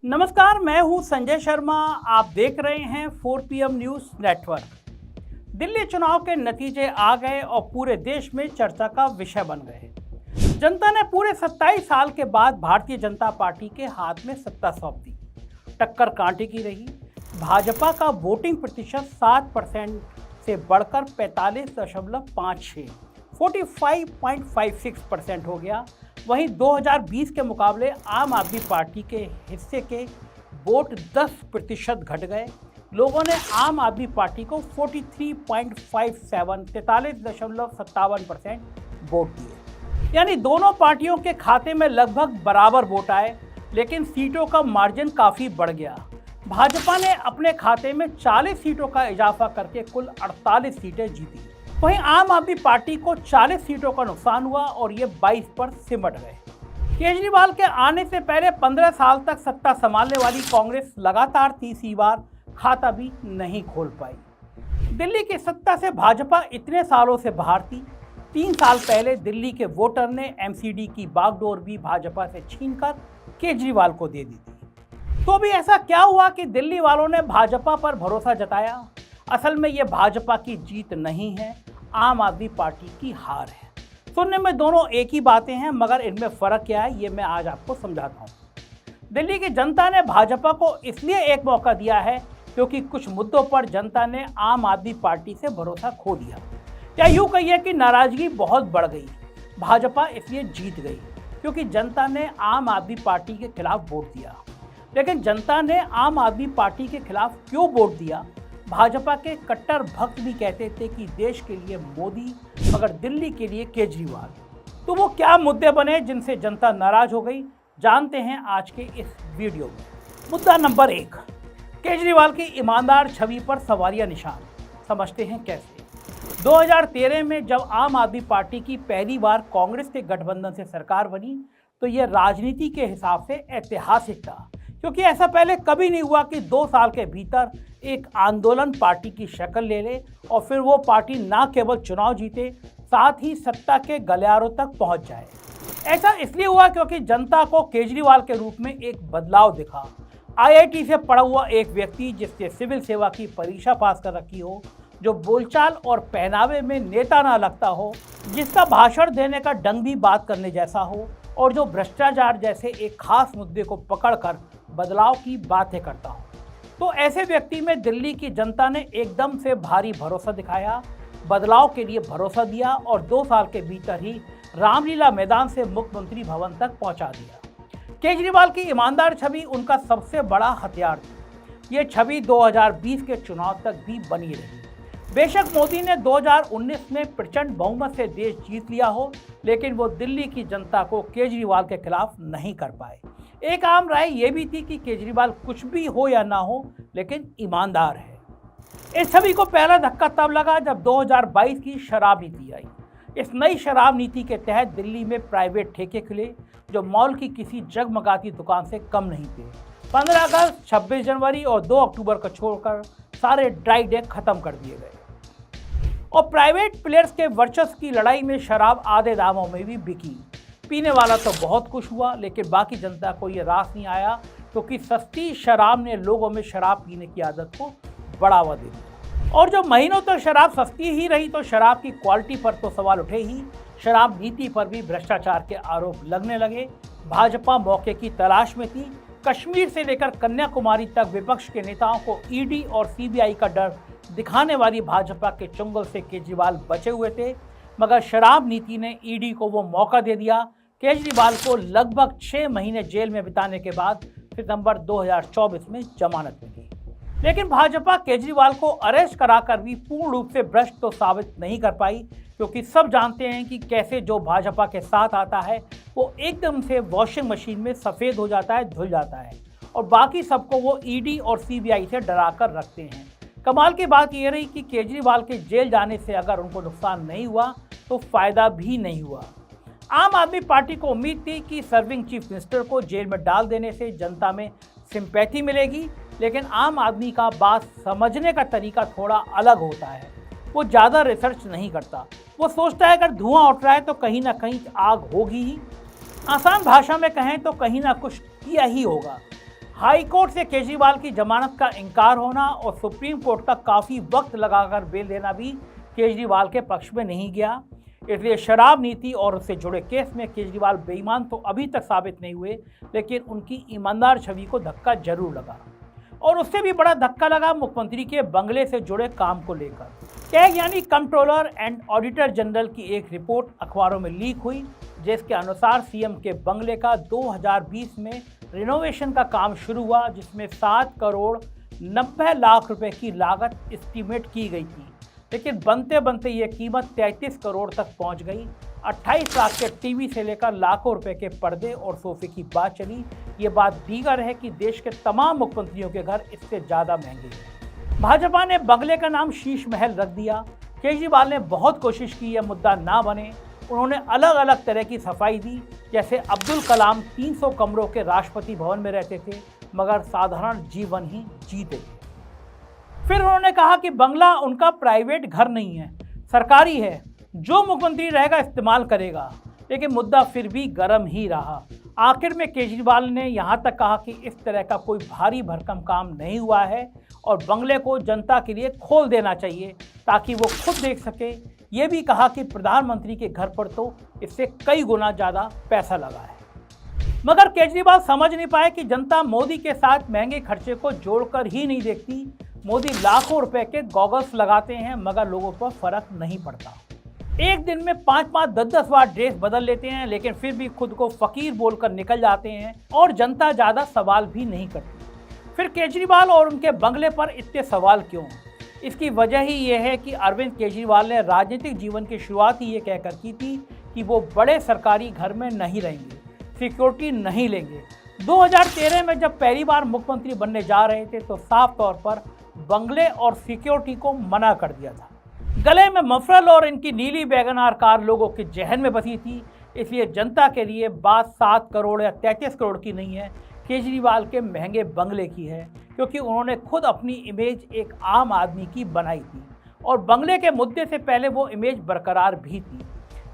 नमस्कार, मैं हूं संजय शर्मा। आप देख रहे हैं 4 PM न्यूज़ नेटवर्क। दिल्ली चुनाव के नतीजे आ गए और पूरे देश में चर्चा का विषय बन गए। जनता ने पूरे 27 साल के बाद भारतीय जनता पार्टी के हाथ में सत्ता सौंप दी। टक्कर कांटे की रही। भाजपा का वोटिंग प्रतिशत 7% से बढ़कर 45.56 45.56% हो गया। वहीं 2020 के मुकाबले आम आदमी पार्टी के हिस्से के वोट 10% घट गए। लोगों ने आम आदमी पार्टी को 43.57 वोट दिए। यानी दोनों पार्टियों के खाते में लगभग बराबर वोट आए, लेकिन सीटों का मार्जिन काफ़ी बढ़ गया। भाजपा ने अपने खाते में 40 सीटों का इजाफा करके कुल 48 सीटें जीती। वहीं आम आदमी पार्टी को 40 सीटों का नुकसान हुआ और ये 22 पर सिमट गए। केजरीवाल के आने से पहले 15 साल तक सत्ता संभालने वाली कांग्रेस लगातार तीसरी बार खाता भी नहीं खोल पाई। दिल्ली की सत्ता से भाजपा इतने सालों से बाहर थी। 3 साल पहले दिल्ली के वोटर ने एमसीडी की बागडोर भी भाजपा से छीनकर केजरीवाल को दे दी थी। तो भी ऐसा क्या हुआ कि दिल्ली वालों ने भाजपा पर भरोसा जताया? असल में ये भाजपा की जीत नहीं है, आम आदमी पार्टी की हार है। सुनने में दोनों एक ही बातें हैं, मगर इनमें फ़र्क क्या है ये मैं आज आपको समझाता हूँ। दिल्ली की जनता ने भाजपा को इसलिए एक मौका दिया है क्योंकि कुछ मुद्दों पर जनता ने आम आदमी पार्टी से भरोसा खो दिया, या यूँ कहिए कि नाराज़गी बहुत बढ़ गई। भाजपा इसलिए जीत गई क्योंकि जनता ने आम आदमी पार्टी के खिलाफ वोट दिया। लेकिन जनता ने आम आदमी पार्टी के खिलाफ क्यों वोट दिया? भाजपा के कट्टर भक्त भी कहते थे कि देश के लिए मोदी, मगर दिल्ली के लिए केजरीवाल। तो वो क्या मुद्दे बने जिनसे जनता नाराज हो गई? जानते हैं आज के इस वीडियो में। मुद्दा नंबर 1, केजरीवाल की ईमानदार छवि पर सवालिया निशान। समझते हैं कैसे। 2013 में जब आम आदमी पार्टी की पहली बार कांग्रेस के गठबंधन से सरकार बनी तो यह राजनीति के हिसाब से ऐतिहासिक था, क्योंकि ऐसा पहले कभी नहीं हुआ कि 2 साल के भीतर एक आंदोलन पार्टी की शक्ल ले ले और फिर वो पार्टी ना केवल चुनाव जीते, साथ ही सत्ता के गलियारों तक पहुंच जाए। ऐसा इसलिए हुआ क्योंकि जनता को केजरीवाल के रूप में एक बदलाव दिखा। आईआईटी से पढ़ा हुआ एक व्यक्ति जिसने सिविल सेवा की परीक्षा पास कर रखी हो, जो बोलचाल और पहनावे में नेता ना लगता हो, जिसका भाषण देने का ढंग भी बात करने जैसा हो, और जो भ्रष्टाचार जैसे एक खास मुद्दे को पकड़कर बदलाव की बातें करता हो। तो ऐसे व्यक्ति में दिल्ली की जनता ने एकदम से भारी भरोसा दिखाया, बदलाव के लिए भरोसा दिया और 2 साल के भीतर ही रामलीला मैदान से मुख्यमंत्री भवन तक पहुंचा दिया। केजरीवाल की ईमानदार छवि उनका सबसे बड़ा हथियार थी। ये छवि 2020 के चुनाव तक भी बनी रही। बेशक मोदी ने 2019 में प्रचंड बहुमत से देश जीत लिया हो, लेकिन वो दिल्ली की जनता को केजरीवाल के खिलाफ नहीं कर पाए। एक आम राय ये भी थी कि केजरीवाल कुछ भी हो या ना हो, लेकिन ईमानदार है। इस छवि को पहला धक्का तब लगा जब 2022 की शराब नीति आई। इस नई शराब नीति के तहत दिल्ली में प्राइवेट ठेके खुले जो मॉल की किसी जगमगाती दुकान से कम नहीं थे। 15 अगस्त, 26 जनवरी और 2 अक्टूबर को छोड़कर सारे ड्राई डे खत्म कर दिए गए और प्राइवेट प्लेयर्स के वर्चस्व की लड़ाई में शराब आधे दामों में भी बिकी। पीने वाला तो बहुत खुश हुआ, लेकिन बाकी जनता को ये रास नहीं आया क्योंकि सस्ती शराब ने लोगों में शराब पीने की आदत को बढ़ावा दे दिया। और जब महीनों तक शराब सस्ती ही रही तो शराब की क्वालिटी पर तो सवाल उठे ही। शराब नीति पर भी भ्रष्टाचार के आरोप लगने लगे। भाजपा मौके की तलाश में थी। कश्मीर से लेकर कन्याकुमारी तक विपक्ष के नेताओं को ईडी और सीबीआई का डर दिखाने वाली भाजपा के चुंगल से केजरीवाल बचे हुए थे, मगर शराब नीति ने ईडी को वो मौका दे दिया। केजरीवाल को लगभग 6 महीने जेल में बिताने के बाद सितंबर 2024 में जमानत मिली। लेकिन भाजपा केजरीवाल को अरेस्ट कराकर भी पूर्ण रूप से भ्रष्ट तो साबित नहीं कर पाई, क्योंकि सब जानते हैं कि कैसे जो भाजपा के साथ आता है वो एकदम से वॉशिंग मशीन में सफ़ेद हो जाता है, धुल जाता है, और बाकी सबको वो ईडी और सीबीआई से डरा कर रखते हैं। कमाल की बात ये रही कि केजरीवाल के जेल जाने से अगर उनको नुकसान नहीं हुआ तो फ़ायदा भी नहीं हुआ। आम आदमी पार्टी को उम्मीद थी कि सर्विंग चीफ मिनिस्टर को जेल में डाल देने से जनता में सिंपैथी मिलेगी, लेकिन आम आदमी का बात समझने का तरीका थोड़ा अलग होता है। वो ज़्यादा रिसर्च नहीं करता। वो सोचता है अगर धुआं उठ रहा है तो कहीं ना कहीं आग होगी ही। आसान भाषा में कहें तो कहीं ना कुछ किया ही होगा। हाई कोर्ट से केजरीवाल की जमानत का इनकार होना और सुप्रीम कोर्ट का काफ़ी वक्त लगाकर बेल देना भी केजरीवाल के पक्ष में नहीं गया। इसलिए शराब नीति और उससे जुड़े केस में केजरीवाल बेईमान तो अभी तक साबित नहीं हुए, लेकिन उनकी ईमानदार छवि को धक्का जरूर लगा। और उससे भी बड़ा धक्का लगा मुख्यमंत्री के बंगले से जुड़े काम को लेकर। कैग यानी कंट्रोलर एंड ऑडिटर जनरल की एक रिपोर्ट अखबारों में लीक हुई, जिसके अनुसार सीएम के बंगले का 2020 में रिनोवेशन का काम शुरू हुआ, जिसमें 7 करोड़ 90 लाख रुपए की लागत एस्टीमेट की गई थी, लेकिन बनते बनते ये कीमत 33 करोड़ तक पहुंच गई। 28 लाख के टीवी से लेकर लाखों रुपए के पर्दे और सोफे की बात चली। ये बात दीगर है कि देश के तमाम मुख्यमंत्रियों के घर इससे ज़्यादा महंगे हैं। भाजपा ने बंगले का नाम शीश महल रख दिया। केजरीवाल ने बहुत कोशिश की यह मुद्दा ना बने। उन्होंने अलग अलग तरह की सफाई दी, जैसे अब्दुल कलाम 300 कमरों के राष्ट्रपति भवन में रहते थे मगर साधारण जीवन ही जीते थे। फिर उन्होंने कहा कि बंगला उनका प्राइवेट घर नहीं है, सरकारी है, जो मुख्यमंत्री रहेगा इस्तेमाल करेगा। लेकिन मुद्दा फिर भी गर्म ही रहा। आखिर में केजरीवाल ने यहाँ तक कहा कि इस तरह का कोई भारी भरकम काम नहीं हुआ है और बंगले को जनता के लिए खोल देना चाहिए ताकि वो खुद देख सके। ये भी कहा कि प्रधानमंत्री के घर पर तो इससे कई गुना ज़्यादा पैसा लगा है। मगर केजरीवाल समझ नहीं पाए कि जनता मोदी के साथ महंगे खर्चे को जोड़कर ही नहीं देखती। मोदी लाखों रुपए के गॉगल्स लगाते हैं मगर लोगों पर फर्क नहीं पड़ता। एक दिन में 5-5, 10-10 बार ड्रेस बदल लेते हैं, लेकिन फिर भी खुद को फकीर बोलकर निकल जाते हैं और जनता ज़्यादा सवाल भी नहीं करती। फिर केजरीवाल और उनके बंगले पर इतने सवाल क्यों? इसकी वजह ही ये है कि अरविंद केजरीवाल ने राजनीतिक जीवन की शुरुआत ही ये कहकर की थी कि वो बड़े सरकारी घर में नहीं रहेंगे, सिक्योरिटी नहीं लेंगे। 2013 में जब पहली बार मुख्यमंत्री बनने जा रहे थे तो साफ तौर पर बंगले और सिक्योरिटी को मना कर दिया था। गले में मफरल और इनकी नीली वैगनआर कार लोगों के जहन में बसी थी। इसलिए जनता के लिए बात 7 करोड़ या 33 करोड़ की नहीं है, केजरीवाल के महंगे बंगले की है, क्योंकि उन्होंने खुद अपनी इमेज एक आम आदमी की बनाई थी और बंगले के मुद्दे से पहले वो इमेज बरकरार भी थी।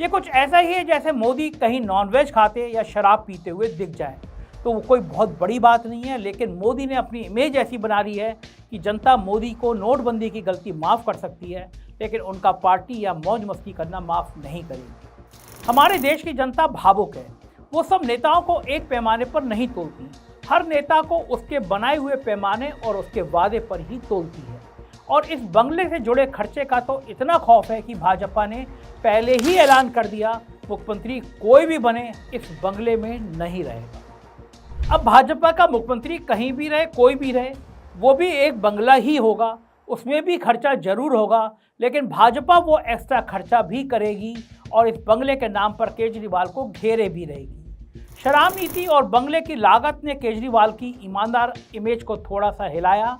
ये कुछ ऐसा ही है जैसे मोदी कहीं नॉनवेज खाते या शराब पीते हुए दिख जाए, तो वो कोई बहुत बड़ी बात नहीं है। लेकिन मोदी ने अपनी इमेज ऐसी बना ली है कि जनता मोदी को नोटबंदी की गलती माफ़ कर सकती है, लेकिन उनका पार्टी या मौज मस्ती करना माफ़ नहीं करेगी। हमारे देश की जनता भावुक है, वो सब नेताओं को एक पैमाने पर नहीं तोलती। हर नेता को उसके बनाए हुए पैमाने और उसके वादे पर ही तोलती है। और इस बंगले से जुड़े खर्चे का तो इतना खौफ है कि भाजपा ने पहले ही ऐलान कर दिया, मुख्यमंत्री कोई भी बने इस बंगले में नहीं रहेगा। अब भाजपा का मुख्यमंत्री कहीं भी रहे, कोई भी रहे, वो भी एक बंगला ही होगा, उसमें भी खर्चा जरूर होगा, लेकिन भाजपा वो एक्स्ट्रा खर्चा भी करेगी और इस बंगले के नाम पर केजरीवाल को घेरे भी रहेगी। शराब नीति और बंगले की लागत ने केजरीवाल की ईमानदार इमेज को थोड़ा सा हिलाया।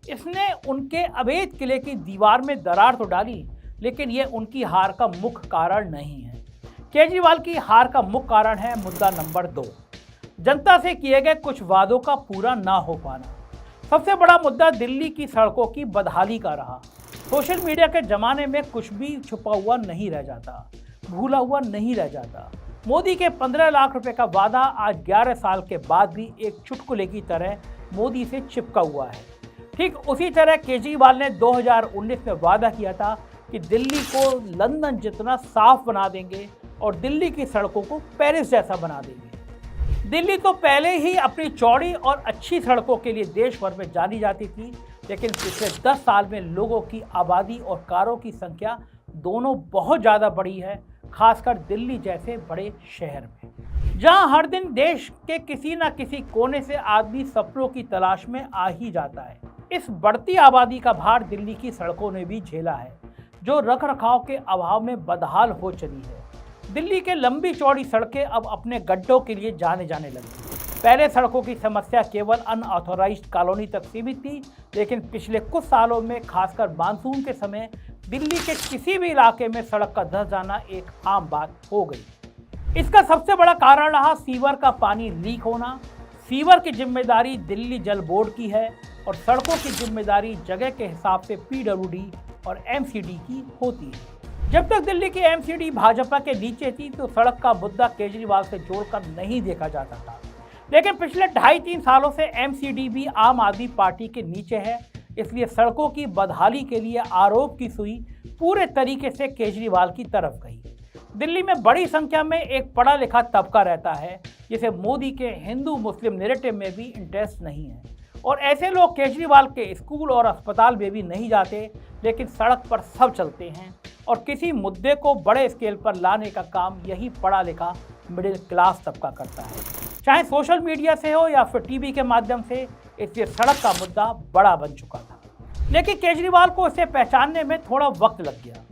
इसने उनके अवैध किले की दीवार में दरार तो डाली, लेकिन ये उनकी हार का मुख्य कारण नहीं है। केजरीवाल की हार का मुख्य कारण है मुद्दा नंबर 2, जनता से किए गए कुछ वादों का पूरा ना हो पाना। सबसे बड़ा मुद्दा दिल्ली की सड़कों की बदहाली का रहा। सोशल मीडिया के ज़माने में कुछ भी छुपा हुआ नहीं रह जाता, भूला हुआ नहीं रह जाता। मोदी के 15 लाख रुपए का वादा आज 11 साल के बाद भी एक चुटकुले की तरह मोदी से चिपका हुआ है। ठीक उसी तरह केजरीवाल ने 2019 में वादा किया था कि दिल्ली को लंदन जितना साफ बना देंगे और दिल्ली की सड़कों को पेरिस जैसा बना देंगे। दिल्ली तो पहले ही अपनी चौड़ी और अच्छी सड़कों के लिए देश भर में जानी जाती थी, लेकिन पिछले 10 साल में लोगों की आबादी और कारों की संख्या दोनों बहुत ज़्यादा बढ़ी है, खासकर दिल्ली जैसे बड़े शहर में, जहां हर दिन देश के किसी न किसी कोने से आदमी सपनों की तलाश में आ ही जाता है। इस बढ़ती आबादी का भार दिल्ली की सड़कों ने भी झेला है, जो रखरखाव के अभाव में बदहाल हो चली है। दिल्ली के लंबी चौड़ी सड़कें अब अपने गड्ढों के लिए जाने लगी। पहले सड़कों की समस्या केवल अनऑथोराइज्ड कॉलोनी तक सीमित थी, लेकिन पिछले कुछ सालों में खासकर मानसून के समय दिल्ली के किसी भी इलाके में सड़क का धंस जाना एक आम बात हो गई। इसका सबसे बड़ा कारण रहा सीवर का पानी लीक होना। सीवर की जिम्मेदारी दिल्ली जल बोर्ड की है और सड़कों की जिम्मेदारी जगह के हिसाब से PWD और MCD की होती है। जब तक दिल्ली की MCD भाजपा के नीचे थी तो सड़क का मुद्दा केजरीवाल से जोड़कर नहीं देखा जाता था, लेकिन पिछले 2.5-3 सालों से एमसीडी भी आम आदमी पार्टी के नीचे है, इसलिए सड़कों की बदहाली के लिए आरोप की सुई पूरे तरीके से केजरीवाल की तरफ गई। दिल्ली में बड़ी संख्या में एक पढ़ा लिखा तबका रहता है जिसे मोदी के हिंदू मुस्लिम नैरेटिव में भी इंटरेस्ट नहीं है, और ऐसे लोग केजरीवाल के स्कूल और अस्पताल में भी नहीं जाते, लेकिन सड़क पर सब चलते हैं और किसी मुद्दे को बड़े स्केल पर लाने का काम यही पढ़ा लिखा मिडिल क्लास तबका करता है, चाहे सोशल मीडिया से हो या फिर टीवी के माध्यम से। इसलिए सड़क का मुद्दा बड़ा बन चुका था, लेकिन केजरीवाल को इसे पहचानने में थोड़ा वक्त लग गया।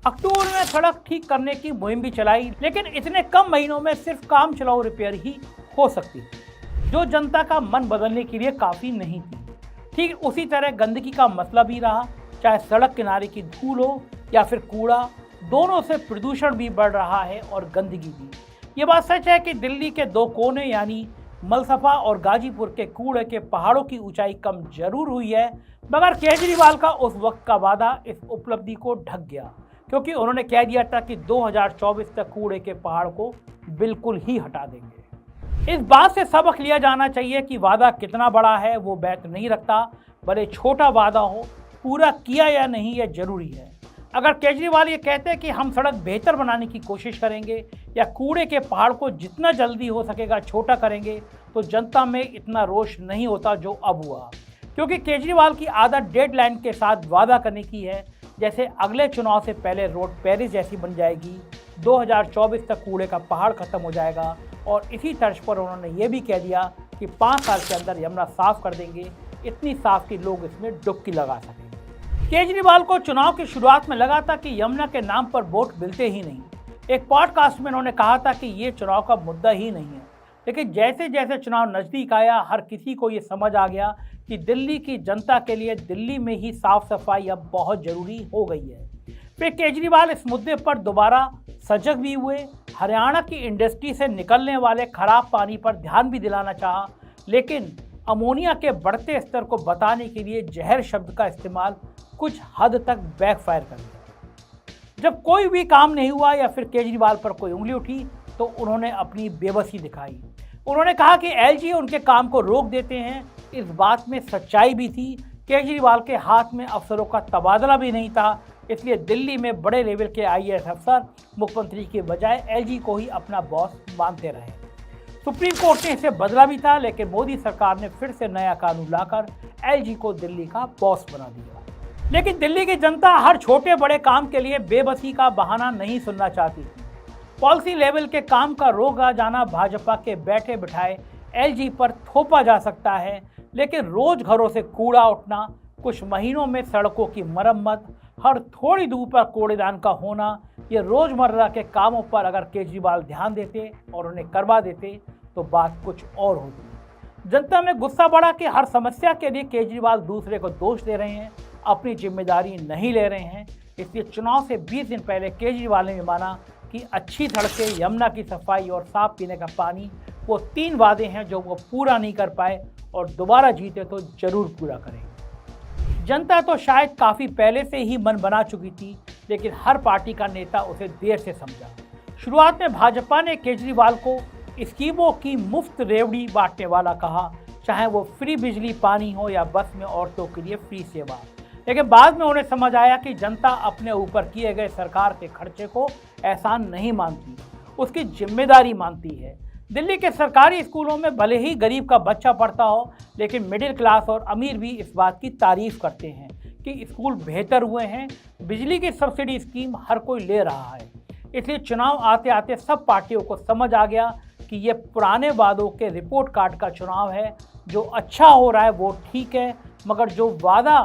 अक्टूबर में सड़क ठीक करने की मुहिम भी चलाई, लेकिन इतने कम महीनों में सिर्फ काम चलाओ रिपेयर ही हो सकती थी, जो जनता का मन बदलने के लिए काफ़ी नहीं थी। ठीक उसी तरह गंदगी का मसला भी रहा, चाहे सड़क किनारे की धूल हो या फिर कूड़ा, दोनों से प्रदूषण भी बढ़ रहा है और गंदगी भी। ये बात सच है कि दिल्ली के दो कोने यानी मलसफा और गाजीपुर के कूड़े के पहाड़ों की ऊंचाई कम जरूर हुई है, मगर केजरीवाल का उस वक्त का वादा इस उपलब्धि को ढक गया, क्योंकि उन्होंने कह दिया था कि 2024 तक कूड़े के पहाड़ को बिल्कुल ही हटा देंगे। इस बात से सबक लिया जाना चाहिए कि वादा कितना बड़ा है वो बैत नहीं रखता, भले छोटा वादा हो, पूरा किया या नहीं यह जरूरी है। अगर केजरीवाल ये कहते हैं कि हम सड़क बेहतर बनाने की कोशिश करेंगे या कूड़े के पहाड़ को जितना जल्दी हो सकेगा छोटा करेंगे, तो जनता में इतना रोष नहीं होता जो अब हुआ, क्योंकि केजरीवाल की आदत डेडलाइन के साथ वादा करने की है, जैसे अगले चुनाव से पहले रोड पेरिस जैसी बन जाएगी, 2024 तक कूड़े का पहाड़ खत्म हो जाएगा, और इसी तर्ज पर उन्होंने ये भी कह दिया कि 5 साल के अंदर यमुना साफ कर देंगे, इतनी साफ कि लोग इसमें डुबकी लगा सकेंगे। केजरीवाल को चुनाव की शुरुआत में लगा था कि यमुना के नाम पर वोट मिलते ही नहीं। एक पॉडकास्ट में उन्होंने कहा था कि ये चुनाव का मुद्दा ही नहीं है, लेकिन जैसे जैसे चुनाव नज़दीक आया, हर किसी को ये समझ आ गया कि दिल्ली की जनता के लिए दिल्ली में ही साफ सफाई अब बहुत ज़रूरी हो गई है। फिर केजरीवाल इस मुद्दे पर दोबारा सजग भी हुए, हरियाणा की इंडस्ट्री से निकलने वाले खराब पानी पर ध्यान भी दिलाना चाहा, लेकिन अमोनिया के बढ़ते स्तर को बताने के लिए जहर शब्द का इस्तेमाल कुछ हद तक बैकफायर कर गया। जब कोई भी काम नहीं हुआ या फिर केजरीवाल पर कोई उंगली उठी, तो उन्होंने अपनी बेबसी दिखाई। उन्होंने कहा कि एलजी उनके काम को रोक देते हैं। इस बात में सच्चाई भी थी। केजरीवाल के हाथ में अफसरों का तबादला भी नहीं था, इसलिए दिल्ली में बड़े लेवल के आईएएस अफसर मुख्यमंत्री के बजाय एलजी को ही अपना बॉस मानते रहे। सुप्रीम कोर्ट ने इसे बदला भी था, लेकिन मोदी सरकार ने फिर से नया कानून लाकर एलजी को दिल्ली का बॉस बना दिया। लेकिन दिल्ली की जनता हर छोटे बड़े काम के लिए बेबसी का बहाना नहीं सुनना चाहती थी। पॉलिसी लेवल के काम का रोका जाना भाजपा के बैठे बिठाए एलजी पर थोपा जा सकता है, लेकिन रोज घरों से कूड़ा उठना, कुछ महीनों में सड़कों की मरम्मत, हर थोड़ी दूर पर कूड़ेदान का होना, ये रोजमर्रा के कामों पर अगर केजरीवाल ध्यान देते और उन्हें करवा देते तो बात कुछ और होती। जनता में गुस्सा बढ़ा कि हर समस्या के लिए केजरीवाल दूसरे को दोष दे रहे हैं, अपनी जिम्मेदारी नहीं ले रहे हैं। इसलिए चुनाव से 20 दिन पहले केजरीवाल ने माना कि अच्छी सड़कें, यमुना की सफाई और साफ पीने का पानी, वो 3 वादे हैं जो वो पूरा नहीं कर पाए, और दोबारा जीते तो जरूर पूरा करेंगे। जनता तो शायद काफ़ी पहले से ही मन बना चुकी थी, लेकिन हर पार्टी का नेता उसे देर से समझा। शुरुआत में भाजपा ने केजरीवाल को स्कीमों की मुफ्त रेवड़ी बांटने वाला कहा, चाहे वो फ्री बिजली पानी हो या बस में औरतों के लिए फ्री सेवा। लेकिन बाद में उन्हें समझ आया कि जनता अपने ऊपर किए गए सरकार के खर्चे को एहसान नहीं मानती, उसकी जिम्मेदारी मानती है। दिल्ली के सरकारी स्कूलों में भले ही गरीब का बच्चा पढ़ता हो, लेकिन मिडिल क्लास और अमीर भी इस बात की तारीफ करते हैं कि स्कूल बेहतर हुए हैं। बिजली की सब्सिडी स्कीम हर कोई ले रहा है। इसलिए चुनाव आते आते सब पार्टियों को समझ आ गया कि ये पुराने वादों के रिपोर्ट कार्ड का चुनाव है। जो अच्छा हो रहा है वो ठीक है, मगर जो वादा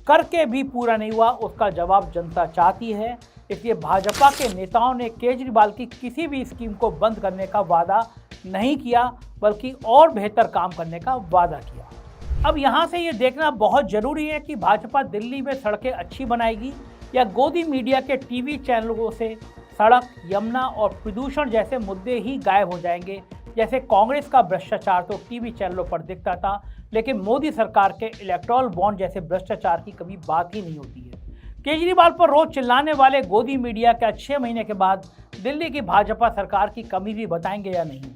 करके भी पूरा नहीं हुआ उसका जवाब जनता चाहती है। इसलिए भाजपा के नेताओं ने केजरीवाल की किसी भी स्कीम को बंद करने का वादा नहीं किया, बल्कि और बेहतर काम करने का वादा किया। अब यहाँ से ये देखना बहुत ज़रूरी है कि भाजपा दिल्ली में सड़कें अच्छी बनाएगी या गोदी मीडिया के टीवी चैनलों से सड़क, यमुना और प्रदूषण जैसे मुद्दे ही गायब हो जाएंगे। जैसे कांग्रेस का भ्रष्टाचार तो टीवी चैनलों पर दिखता था, लेकिन मोदी सरकार के इलेक्टोरल बॉन्ड जैसे भ्रष्टाचार की कभी बात ही नहीं होती है। केजरीवाल पर रोज चिल्लाने वाले गोदी मीडिया क्या 6 महीने के बाद दिल्ली की भाजपा सरकार की कमी भी बताएंगे या नहीं?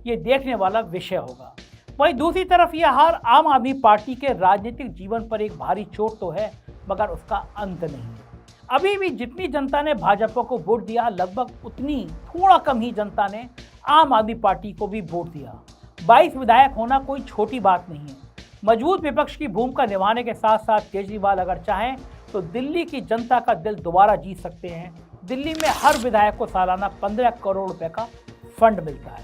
ये देखने वाला विषय होगा। वहीं दूसरी तरफ यह हार आम आदमी पार्टी के राजनीतिक जीवन पर एक भारी चोट तो है, मगर उसका अंत नहीं है। अभी भी जितनी जनता ने भाजपा को वोट दिया, लगभग उतनी थोड़ा कम ही जनता ने आम आदमी पार्टी को भी वोट दिया। 22 विधायक होना कोई छोटी बात नहीं है। मजबूत विपक्ष की भूमिका निभाने के साथ साथ केजरीवाल अगर चाहें तो दिल्ली की जनता का दिल दोबारा जीत सकते हैं। दिल्ली में हर विधायक को सालाना 15 करोड़ रुपए का फंड मिलता है।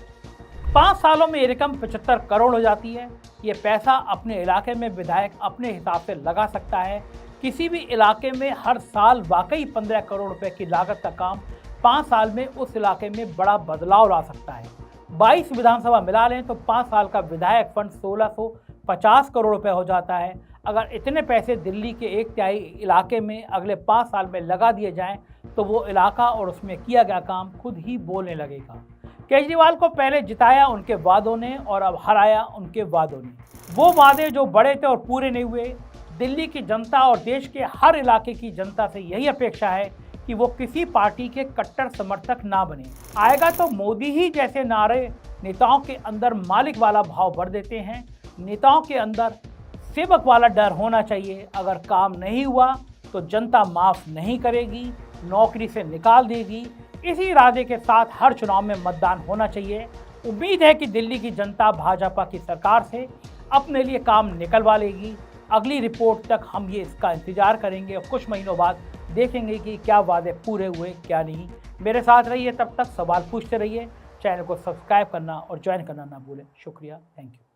5 सालों में ये रकम 75 करोड़ हो जाती है। ये पैसा अपने इलाके में विधायक अपने हिसाब से लगा सकता है। किसी भी इलाके में हर साल वाकई 15 करोड़ रुपए की लागत का काम 5 साल में उस इलाके में बड़ा बदलाव ला सकता है। 22 विधानसभा मिला लें तो 5 साल का विधायक फंड 1650 करोड़ रुपए हो जाता है। अगर इतने पैसे दिल्ली के 1/3 इलाके में अगले 5 साल में लगा दिए जाएं तो वो इलाका और उसमें किया गया काम खुद ही बोलने लगेगा। केजरीवाल को पहले जिताया उनके वादों ने और अब हराया उनके वादों ने। वो वादे जो बड़े थे और पूरे नहीं हुए। दिल्ली की जनता और देश के हर इलाके की जनता से यही अपेक्षा है कि वो किसी पार्टी के कट्टर समर्थक ना बने। आएगा तो मोदी ही जैसे नारे नेताओं के अंदर मालिक वाला भाव भर देते हैं। नेताओं के अंदर सेवक वाला डर होना चाहिए। अगर काम नहीं हुआ तो जनता माफ नहीं करेगी, नौकरी से निकाल देगी। इसी इरादे के साथ हर चुनाव में मतदान होना चाहिए। उम्मीद है कि दिल्ली की जनता भाजपा की सरकार से अपने लिए काम निकलवा लेगी। अगली रिपोर्ट तक हम इसका इंतजार करेंगे और कुछ महीनों बाद देखेंगे कि क्या वादे पूरे हुए क्या नहीं। मेरे साथ रहिए, तब तक सवाल पूछते रहिए। चैनल को सब्सक्राइब करना और ज्वाइन करना ना भूलें। शुक्रिया, थैंक यू।